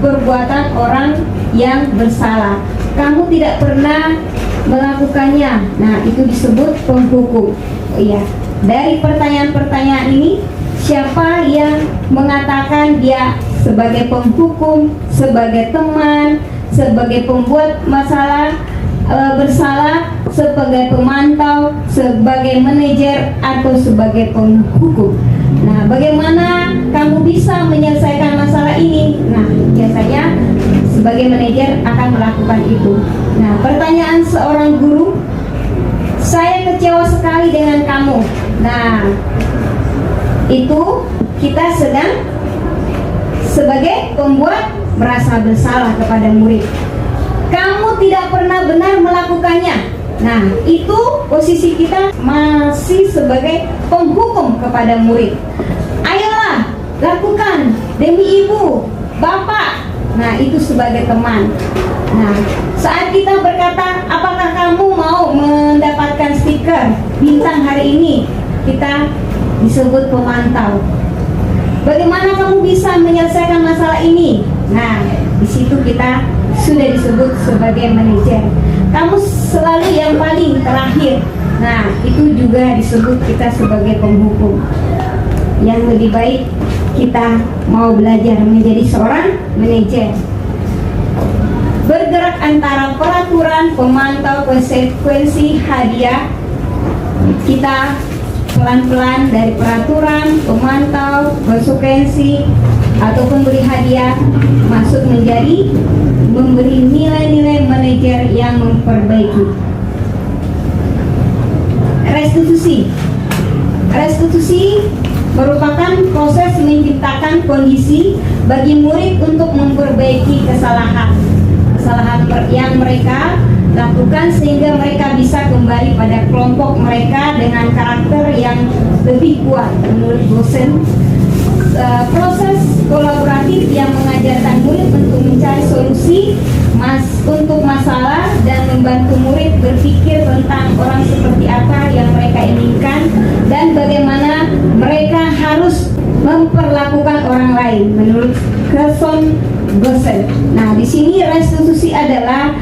perbuatan orang yang bersalah? Kamu tidak pernah melakukannya. Nah, itu disebut penghukum. Iya. Dari pertanyaan-pertanyaan ini, siapa yang mengatakan dia sebagai penghukum, sebagai teman, sebagai pembuat masalah bersalah, sebagai pemantau, sebagai manajer, atau sebagai penghukum? Nah, bagaimana kamu bisa menyelesaikan masalah ini? Nah, biasanya sebagai manajer akan melakukan itu. Nah, pertanyaan seorang guru, saya kecewa sekali dengan kamu. Nah, itu kita sedang sebagai pembuat merasa bersalah kepada murid. Kamu tidak pernah benar melakukannya. Nah, itu posisi kita masih sebagai penghukum kepada murid. Ayolah, lakukan demi ibu, bapak. Nah, itu sebagai teman. Nah, saat kita berkata, apakah kamu mau mendapatkan stiker bintang hari ini? Kita disebut pemantau. Bagaimana kamu bisa menyelesaikan masalah ini? Nah, Di situ kita sudah disebut sebagai manajer. Kamu selalu yang paling terakhir. Nah, itu juga disebut kita sebagai penghukum. Yang lebih baik kita mau belajar menjadi seorang manajer. Bergerak antara peraturan, pemantau, konsekuensi, hadiah. Kita pelan-pelan dari peraturan, pemantau, konsekuensi, ataupun beri hadiah masuk menjadi memberi nilai-nilai manajer yang memperbaiki. Restitusi merupakan proses menciptakan kondisi bagi murid untuk memperbaiki kesalahan yang mereka lakukan sehingga mereka bisa kembali pada kelompok mereka dengan karakter yang lebih kuat. Menurut dosen, proses kolaboratif yang mengajarkan murid untuk mencari solusi untuk masalah dan membantu murid berpikir tentang orang seperti apa yang mereka inginkan dan bagaimana mereka harus memperlakukan orang lain menurut Gerson Gossen. Nah, di sini restitusi adalah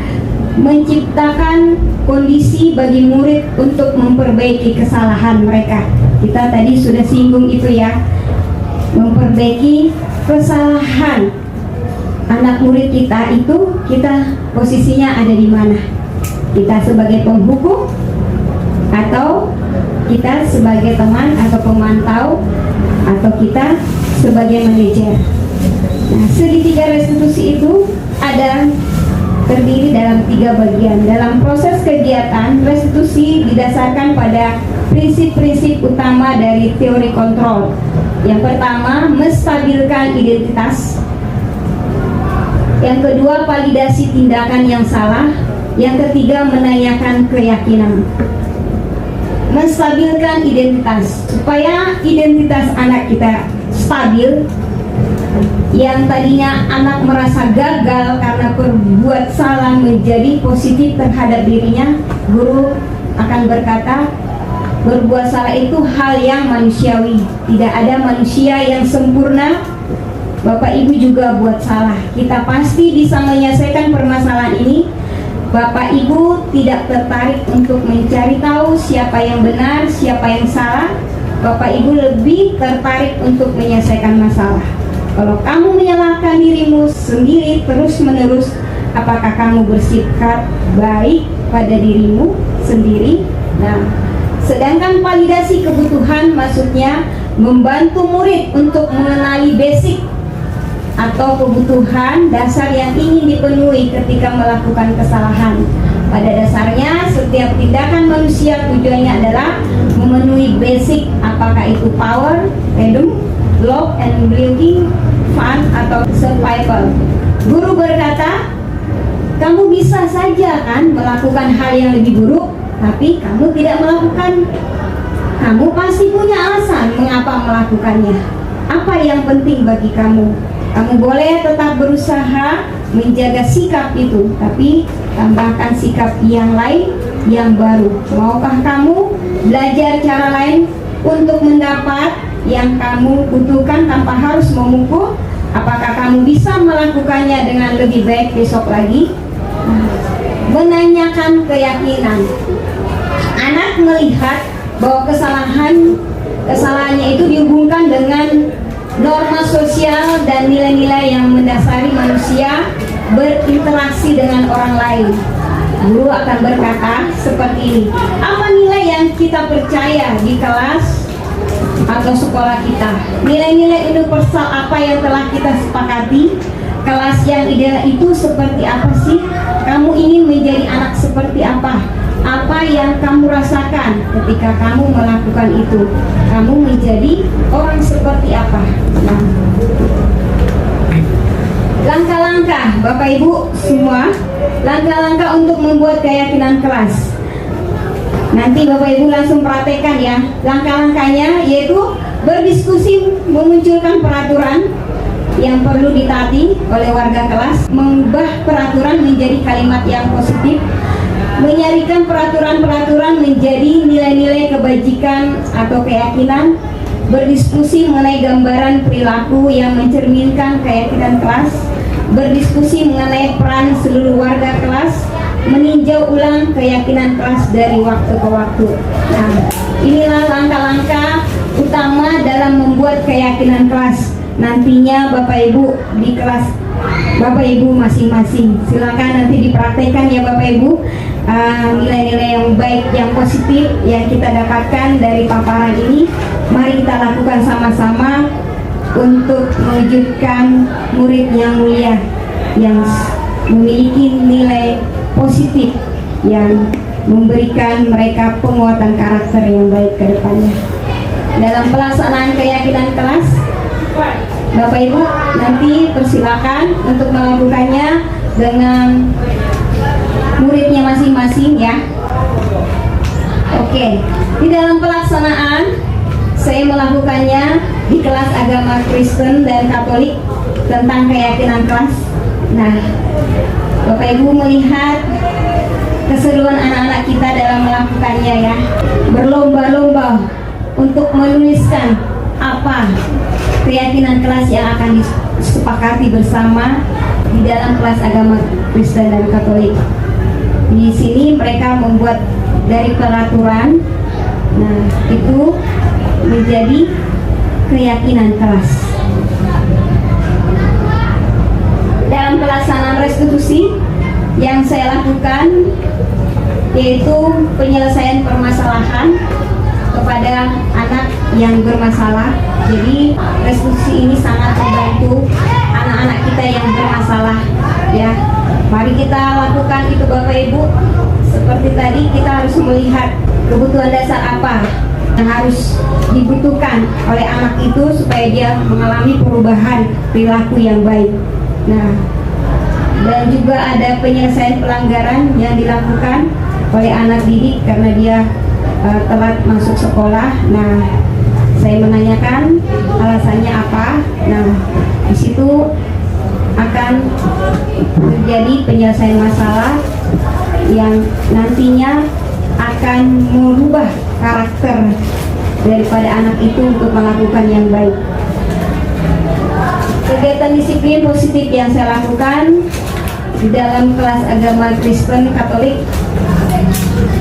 menciptakan kondisi bagi murid untuk memperbaiki kesalahan mereka. Kita tadi sudah singgung itu ya, memperbaiki kesalahan anak murid kita itu, kita posisinya ada di mana? Kita sebagai penghukum atau kita sebagai teman atau pemantau atau kita sebagai manajer. Nah, segitiga restitusi itu terdiri dalam 3 bagian. Dalam proses kegiatan, restitusi didasarkan pada prinsip-prinsip utama dari teori kontrol. Yang pertama, menstabilkan identitas. Yang kedua, validasi tindakan yang salah. Yang ketiga, menanyakan keyakinan. Menstabilkan identitas. Supaya identitas anak kita stabil, yang tadinya anak merasa gagal karena berbuat salah menjadi positif terhadap dirinya, guru akan berkata, berbuat salah itu hal yang manusiawi. Tidak ada manusia yang sempurna. Bapak Ibu juga buat salah. Kita pasti bisa menyelesaikan permasalahan ini. Bapak Ibu tidak tertarik untuk mencari tahu siapa yang benar, siapa yang salah. Bapak Ibu lebih tertarik untuk menyelesaikan masalah. Kalau kamu menyalahkan dirimu sendiri terus-menerus, apakah kamu bersikap baik pada dirimu sendiri? Nah, sedangkan validasi kebutuhan maksudnya membantu murid untuk mengenali basic atau kebutuhan dasar yang ingin dipenuhi ketika melakukan kesalahan. Pada dasarnya, setiap tindakan manusia tujuannya adalah memenuhi basic, apakah itu power, freedom, love and belonging, fun atau survival. Guru berkata, kamu bisa saja kan melakukan hal yang lebih buruk, tapi kamu tidak melakukan. Kamu pasti punya alasan mengapa melakukannya. Apa yang penting bagi kamu? Kamu boleh tetap berusaha menjaga sikap itu, tapi tambahkan sikap yang lain, yang baru. Maukah kamu belajar cara lain untuk mendapat yang kamu butuhkan tanpa harus memukul? Apakah kamu bisa melakukannya dengan lebih baik besok lagi? Menanyakan keyakinan. Anak melihat bahwa kesalahannya itu dihubungkan dengan norma sosial dan nilai-nilai yang mendasari manusia berinteraksi dengan orang lain. Guru akan berkata seperti ini, apa nilai yang kita percaya di kelas atau sekolah kita? Nilai-nilai universal apa yang telah kita sepakati? Kelas yang ideal itu seperti apa sih? Kamu ingin menjadi anak seperti apa? Apa yang kamu rasakan ketika kamu melakukan itu? Kamu menjadi orang seperti apa? Nah, langkah-langkah Bapak Ibu semua, langkah-langkah untuk membuat keyakinan kelas. Nanti Bapak Ibu langsung praktekkan ya. Langkah-langkahnya yaitu berdiskusi, memunculkan peraturan yang perlu ditaati oleh warga kelas, mengubah peraturan menjadi kalimat yang positif, menyarikan peraturan-peraturan menjadi nilai-nilai kebajikan atau keyakinan, berdiskusi mengenai gambaran perilaku yang mencerminkan keyakinan kelas, berdiskusi mengenai peran seluruh warga kelas, meninjau ulang keyakinan kelas dari waktu ke waktu. Nah, inilah langkah-langkah utama dalam membuat keyakinan kelas. Nantinya Bapak Ibu di kelas Bapak Ibu masing-masing, silakan nanti dipraktekkan ya Bapak Ibu, nilai-nilai yang baik, yang positif yang kita dapatkan dari paparan ini. Mari kita lakukan sama-sama untuk mewujudkan murid yang mulia, yang memiliki nilai positif, yang memberikan mereka penguatan karakter yang baik ke depannya. Dalam pelaksanaan keyakinan kelas, Bapak Ibu nanti persilakan untuk melakukannya dengan muridnya masing-masing ya. Oke, di dalam pelaksanaan saya melakukannya di kelas agama Kristen dan Katolik tentang keyakinan kelas. Nah, Bapak Ibu melihat keseruan anak-anak kita dalam melakukannya ya. Berlomba-lomba untuk menuliskan apa keyakinan kelas yang akan disepakati bersama di dalam kelas agama Kristen dan Katolik. Di sini mereka membuat dari peraturan. Nah, itu menjadi keyakinan kelas. Dalam pelaksanaan restitusi yang saya lakukan yaitu penyelesaian permasalahan kepada anak yang bermasalah. Jadi restitusi ini sangat membantu anak-anak kita yang bermasalah ya. Mari kita lakukan itu Bapak Ibu. Seperti tadi kita harus melihat kebutuhan dasar apa yang harus dibutuhkan oleh anak itu supaya dia mengalami perubahan perilaku yang baik. Nah, dan juga ada penyelesaian pelanggaran yang dilakukan oleh anak didik karena dia telat masuk sekolah. Nah, saya menanyakan alasannya apa. Nah, di situ akan terjadi penyelesaian masalah yang nantinya akan merubah karakter daripada anak itu untuk melakukan yang baik. Kegiatan disiplin positif yang saya lakukan di dalam kelas agama Kristen Katolik,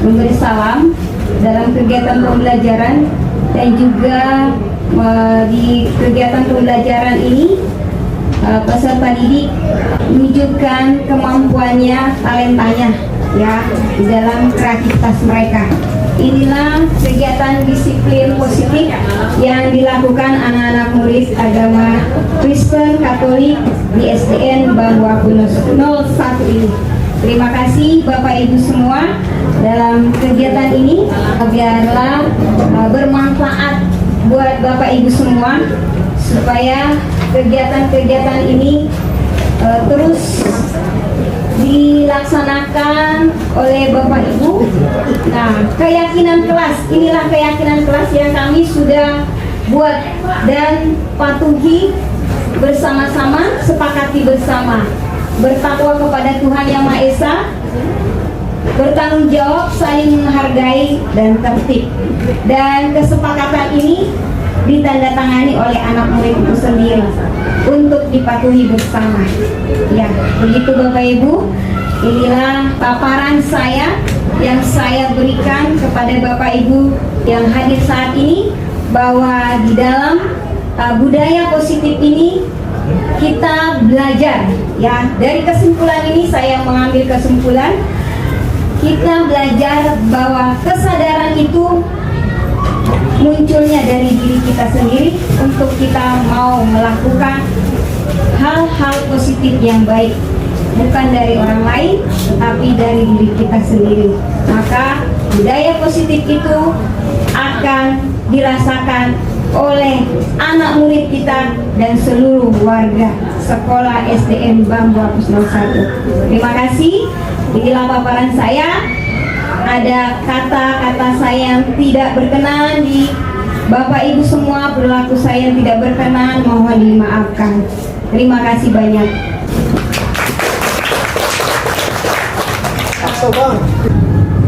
memberi salam dalam kegiatan pembelajaran, dan juga di kegiatan pembelajaran ini peserta didik menunjukkan kemampuannya, talentanya ya di dalam kreativitas mereka. Inilah kegiatan disiplin positif yang dilakukan anak-anak murid agama Kristen Katolik di SDN Bambu Apus 01 ini. Terima kasih Bapak Ibu semua dalam kegiatan ini. Biarlah bermanfaat buat Bapak Ibu semua, supaya kegiatan-kegiatan ini terus dilaksanakan oleh Bapak Ibu. Nah, keyakinan kelas, inilah keyakinan kelas yang kami sudah buat dan patuhi bersama-sama, sepakati bersama. Bertakwa kepada Tuhan Yang Maha Esa, bertanggung jawab, saling menghargai, dan tertib. Dan kesepakatan ini ditandatangani oleh anak murid itu sendiri untuk dipatuhi bersama. Ya, begitu Bapak Ibu. Inilah paparan saya yang saya berikan kepada Bapak Ibu yang hadir saat ini, bahwa di dalam budaya positif ini kita belajar ya. Dari kesimpulan ini saya mengambil kesimpulan, kita belajar bahwa kesadaran itu munculnya dari diri kita sendiri untuk kita mau melakukan hal-hal positif yang baik, bukan dari orang lain tetapi dari diri kita sendiri. Maka budaya positif itu akan dirasakan oleh anak murid kita dan seluruh warga sekolah SDN Bambu Apus 01. Terima kasih. Inilah paparan saya. Ada kata-kata saya yang tidak berkenan di Bapak Ibu semua, perilaku saya yang tidak berkenan, mohon dimaafkan. Terima kasih banyak.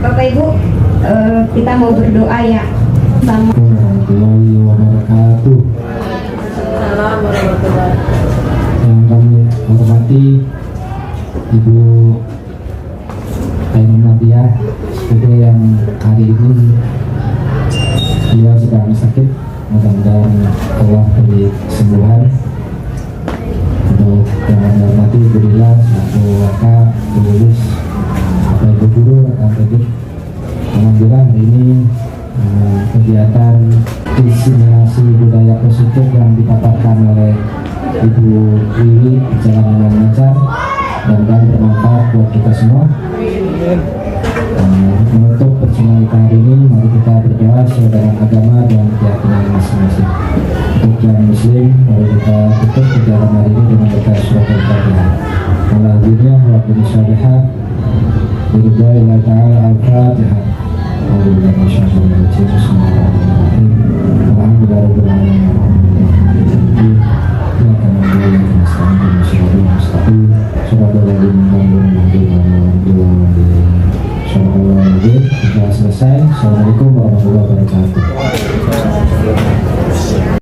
Bapak Ibu, kita mau berdoa ya sama. Warahmatullahi wabarakatuh. Assalamualaikum warahmatullahi wabarakatuh. Yang kami hormati Ibu Ainun Nadia sebagai yang hari ini beliau sedang sakit, mudah-mudahan Allah beri kesembuhan. Untuk yang kami hormati Ibu Lila selaku kakak lulus Bapak Ibu guru rekan Tedik, alhamdulillah hari ini kegiatan diseminasi budaya positif yang dipaparkan oleh Ibu Wiwi berjalan dengan lancar dan bermanfaat buat kita semua. Menutup pertemuan kita hari ini, mari kita berdoa sesuai dengan agama dan keyakinan masing-masing. Untuk yang muslim, mari kita tutup kegiatan hari ini dengan baca surat Al-Fatihah. Alhamdulillah wa bisyariha biridai ta'ala al-Fatihah. Alhamdulillah Bismillahirrahmanirrahim. Alhamdulillah rabbil alamin. Selesai. Assalamualaikum warahmatullahi wabarakatuh.